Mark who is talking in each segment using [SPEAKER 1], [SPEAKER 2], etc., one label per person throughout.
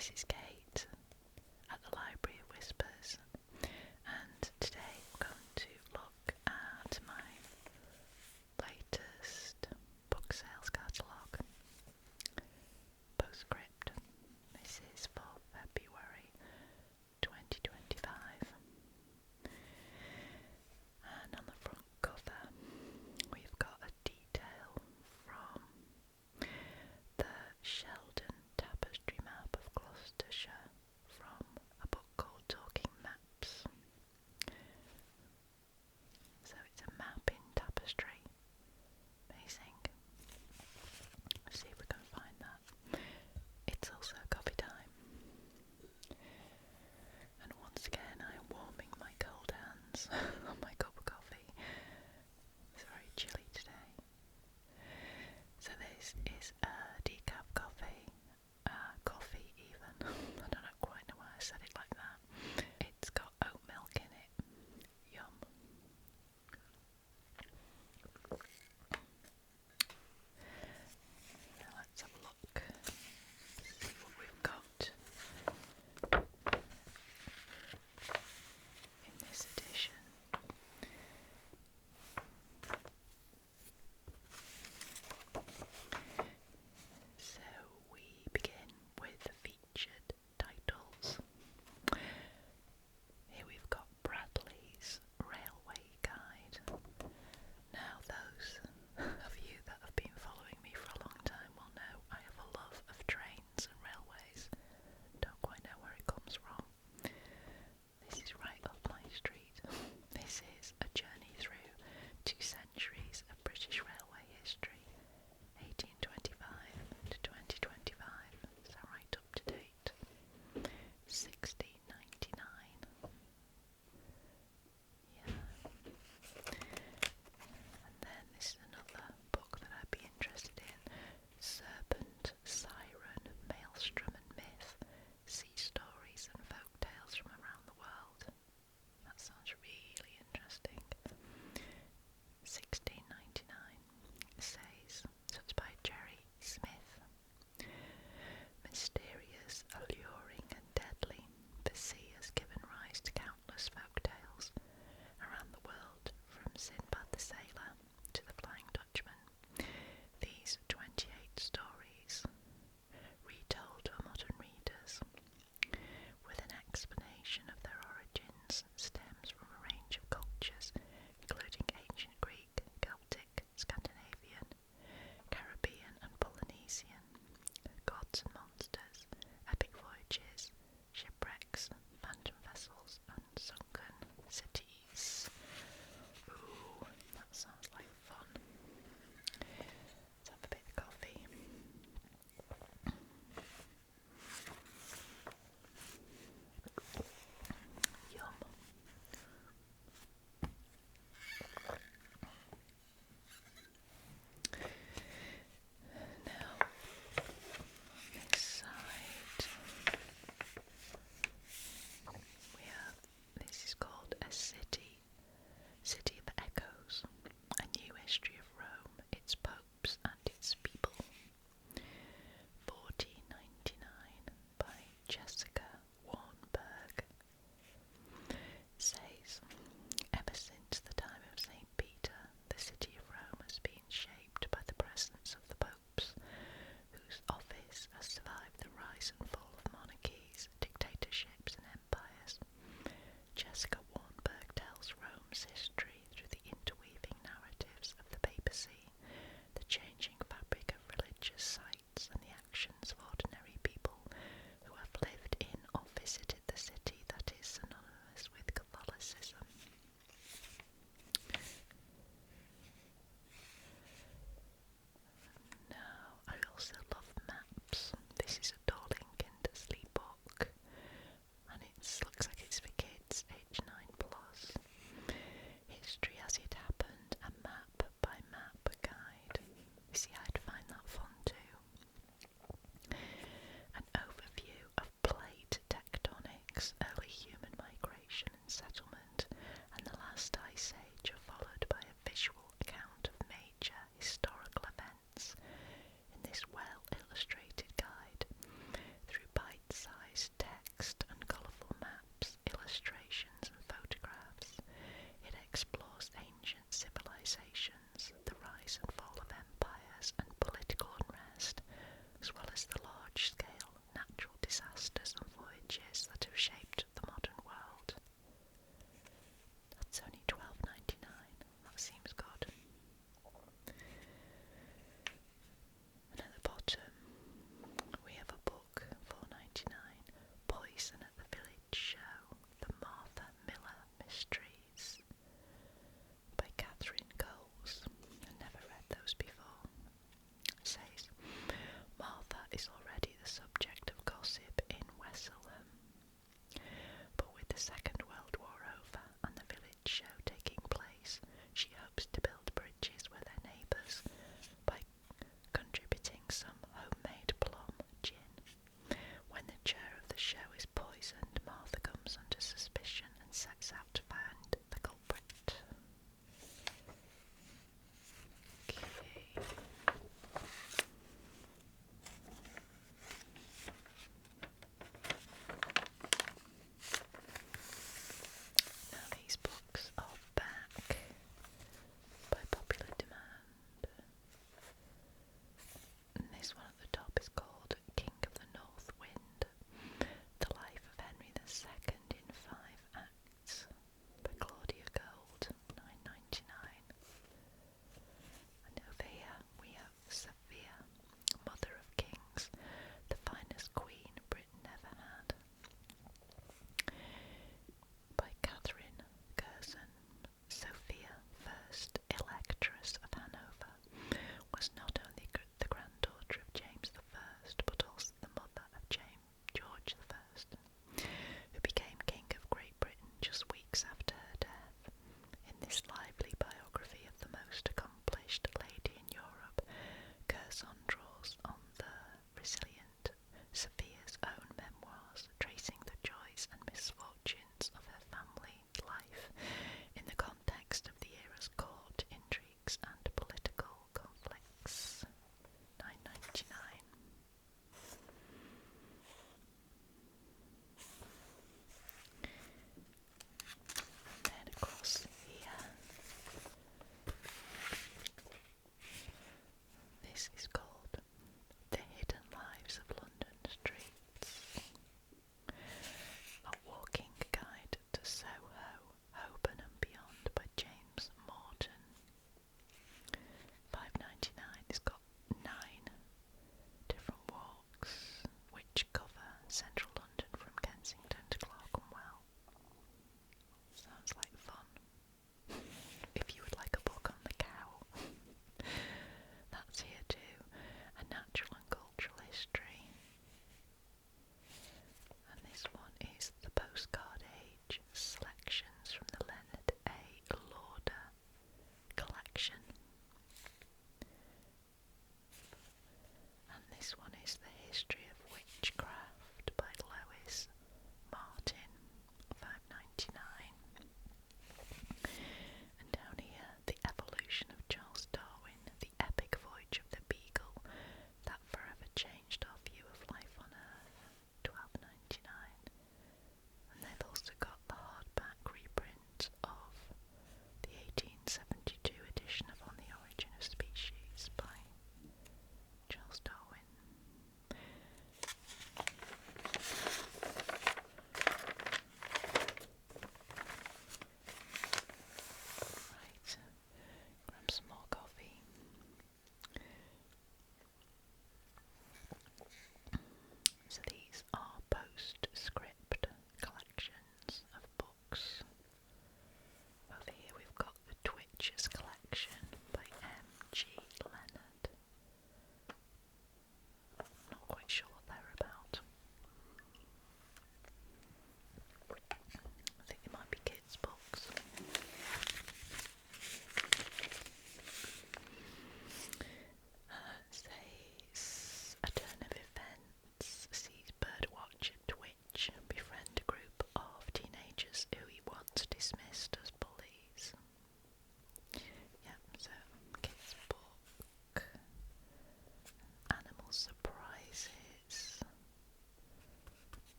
[SPEAKER 1] this is Kate at the Library of Whispers, and today I'm going to look at my latest book sales catalogue, Postscript. This is for February 2025, and on the front cover we've got a detail from the Sheldon Tapestry Map of Gloucestershire from a book called Talking Maps. So it's a map in tapestry. Amazing. Let's see if we can find that. It's also coffee time. And once again I am warming my cold hands on my cup of coffee. It's very chilly today. So this is a decaf coffee, even. I don't quite know why I said it like that. It's got oat milk in it. Yum. Now let's have a look. See what we've got in this edition. So we begin with featured titles. Here we've got Bradley's Railway Guide. Now those of you that have been following me for a long time will know I have a love of trains and railways. Don't quite know where it comes from. This is right up my street. This is a journey through 2 centuries of British railway history, 1825 to 2025, so right up to date. 1699. Yeah. And then this is another book that I'd be interested in. Serpent, Siren, Maelstrom and Myth, Sea Stories and Folk Tales from Around the World. That sounds really interesting. 1699 says, so it's by Jerry Smith. Mysterious, alluring and deadly, the sea has given rise to countless folk tales around the world, from Sinbad the Sailor to the Flying Dutchman. These 28 stories, retold to modern readers, with an explanation of their origins, stems from a range of cultures, including ancient Greek, Celtic, Scandinavian, Caribbean and Polynesian, gods and monsters, epic voyages, shipwrecks, phantom vessels and sunken cities. Ooh, that sounds like fun. Let's have a bit of coffee. Yum. Now, on this side, we have, this is called A City of Echoes, A New History of Rome, its popes and its people. 1499 by Jessica Warnberg. Says, ever since the time of St. Peter, the city of Rome has been shaped by the presence of the popes, whose office has survived the rise and fall of monarchies, dictatorships and empires. Jessica Warnberg tells Rome's history through the interweaving narratives of the papacy, the changing fabric of religious sites and the actions of ordinary people who have lived in or visited the city that is synonymous with Catholicism. Now, I also love maps. This is a Dorling Kindersley book, and it looks like it's for kids, age 9 plus. History as it happened, a map by map guide. You see, I'd find that fun too. History of Witchcraft by Lois Martin, £5.99. And down here, The Evolution of Charles Darwin, The Epic Voyage of the Beagle That Forever Changed Our View of Life on Earth, £12.99. And they've also got the hardback reprint of the 1872 edition of On the Origin of Species by Charles Darwin.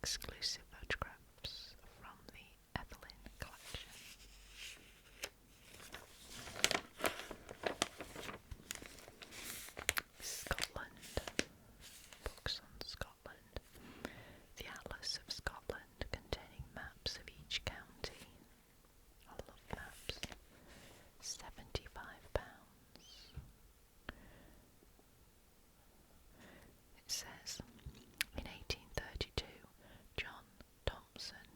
[SPEAKER 1] exclusive photographs from the Evelyn collection. Scotland. Books on Scotland. The Atlas of Scotland, containing maps of each county. I love maps. £75. It says, in 1832, John Thompson,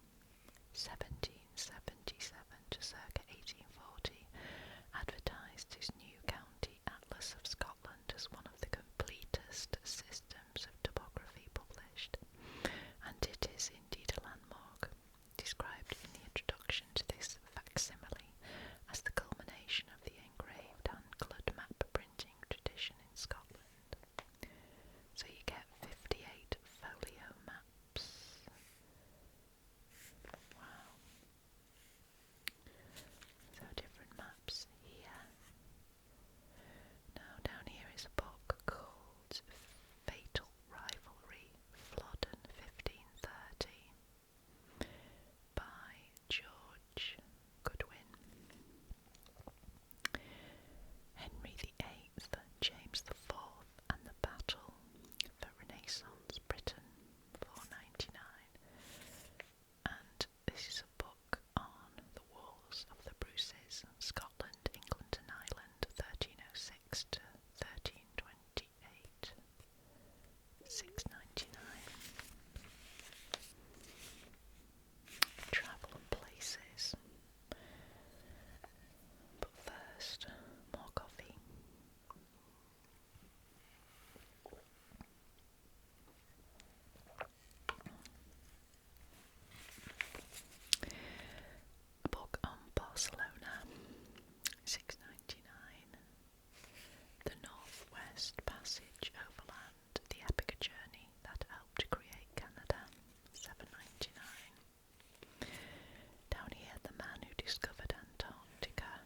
[SPEAKER 1] 1777 to circa 1840, advertised his new county Atlas of Scotland as one of the completest systems of topography published, and it is indeed a landmark, described in the introduction to this facsimile as the culmination of the engraved and coloured map printing tradition in Scotland. So you get 58 folio maps. Wow. So different maps here. Now down here is a book called Fatal Rivalry, Flodden 1530 by George Goodwin. Henry VIII, James IV and the Battle for Renaissance Britain, 499. And this is a book on the Wars of the Bruces, Scotland, England and Ireland, 1306 to 1328, 699. Travel and places. But first, more coffee. A book on Barcelona, 699. The Northwest Passage Overland, the epic journey that helped to create Canada, 799. Down here, The Man Who Discovered Antarctica.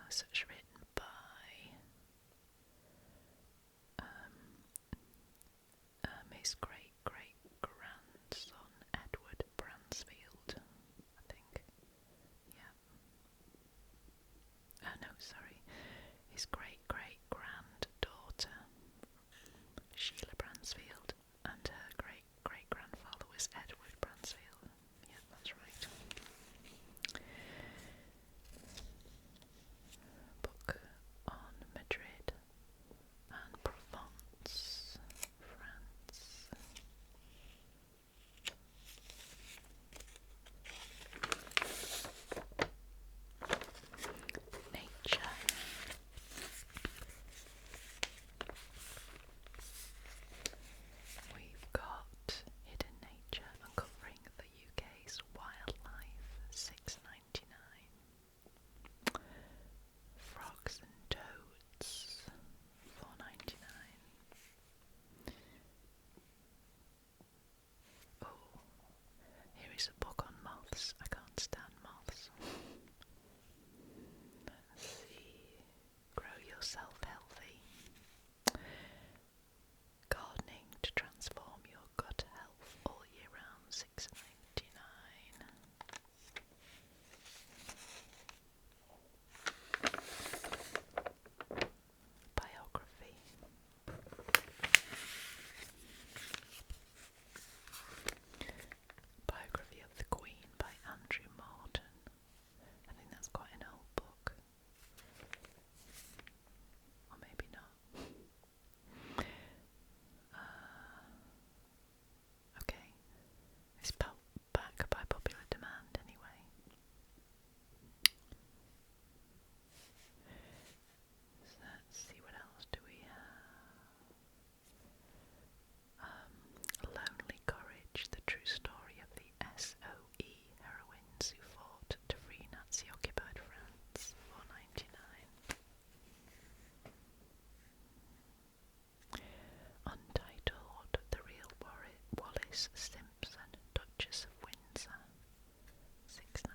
[SPEAKER 1] Such written by his great-great-grandson Edward Bransfield, I think. Yeah. No, sorry. His great-great-granddaughter Sheila Bransfield, and her great-great-grandfather was Edward Bransfield. Yeah, that's right. Book on Madrid and Provence, France. Nature. We've got Hidden Nature, uncovering the UK's wildlife, £6.99. Frogs and Toads, £4.99. Oh, here is a book on moths. I can't stand moths. Let's see. Grow Yourself Healthy. Gardening to transform your gut health all year round, £6.99. Biography. Biography of the Queen by Andrew Morton. I think that's quite an old book. Or maybe not. Okay. It's back by popular demand anyway. So let's see, what else do we have? Lonely Courage, the true story of the SOE heroines who fought to free Nazi-occupied France, £4.99. Untitled, The Real Wallis Simpson, Duchess of Windsor, £6.99.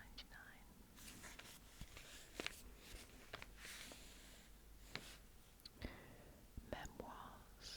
[SPEAKER 1] Memoirs,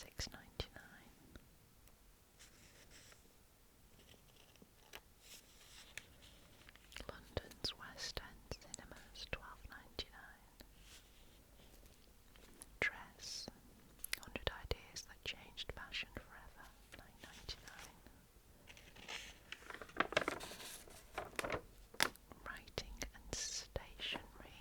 [SPEAKER 1] £6.99. London's West End Cinemas, £12.99. Dress, 100 Ideas That Changed Fashion Forever, £9.99. Writing and Stationery.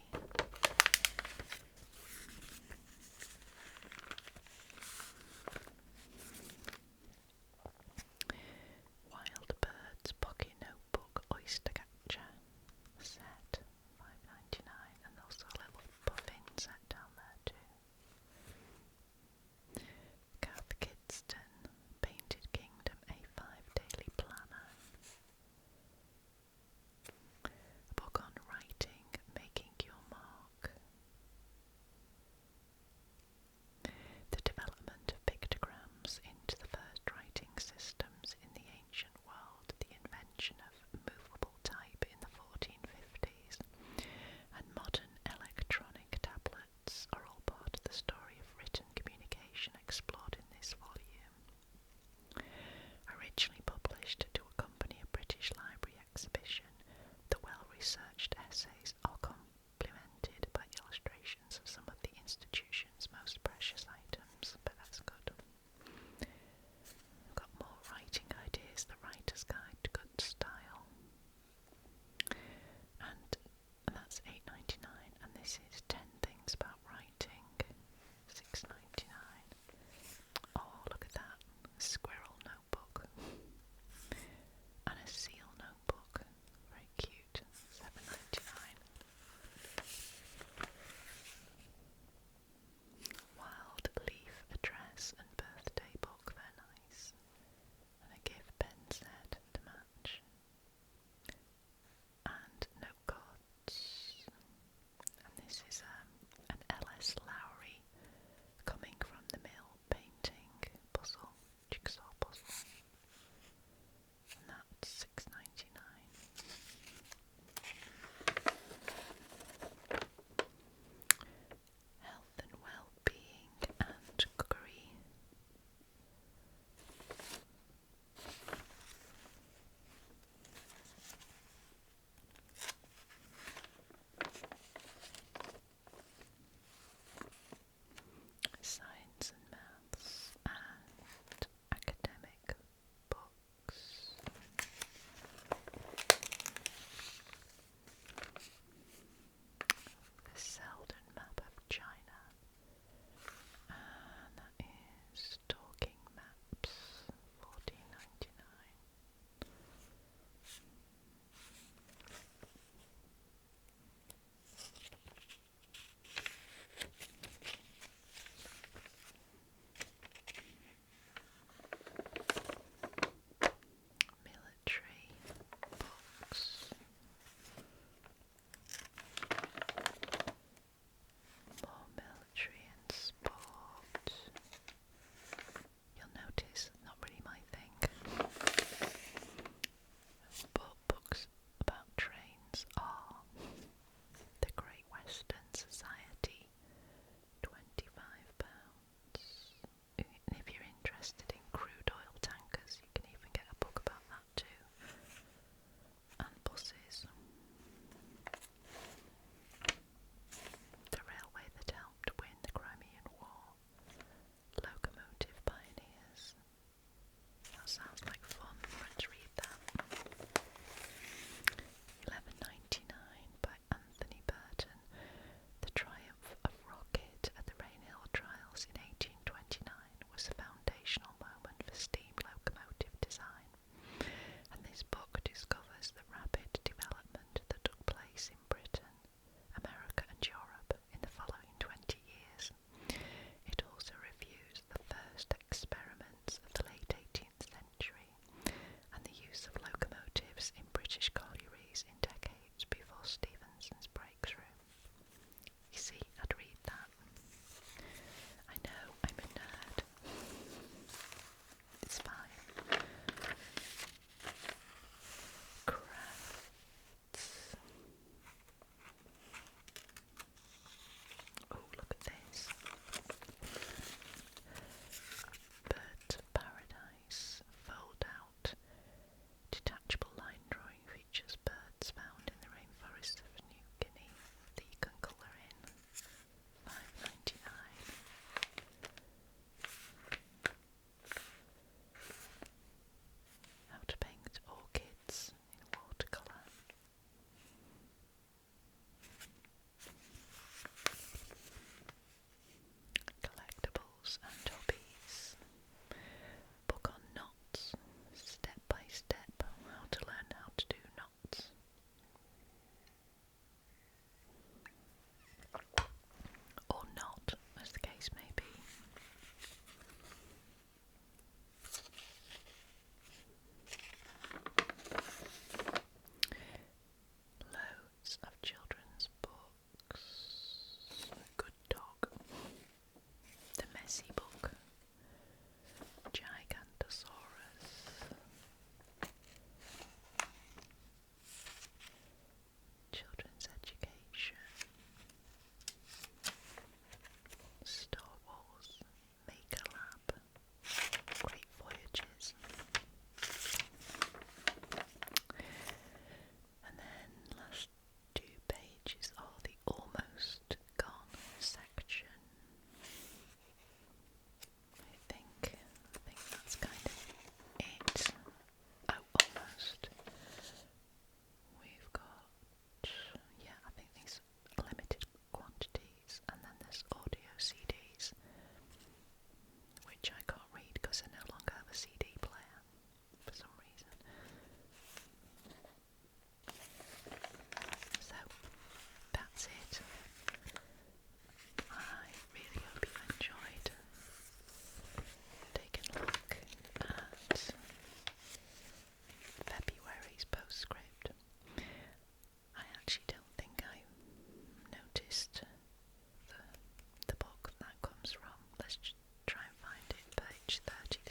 [SPEAKER 1] page 31.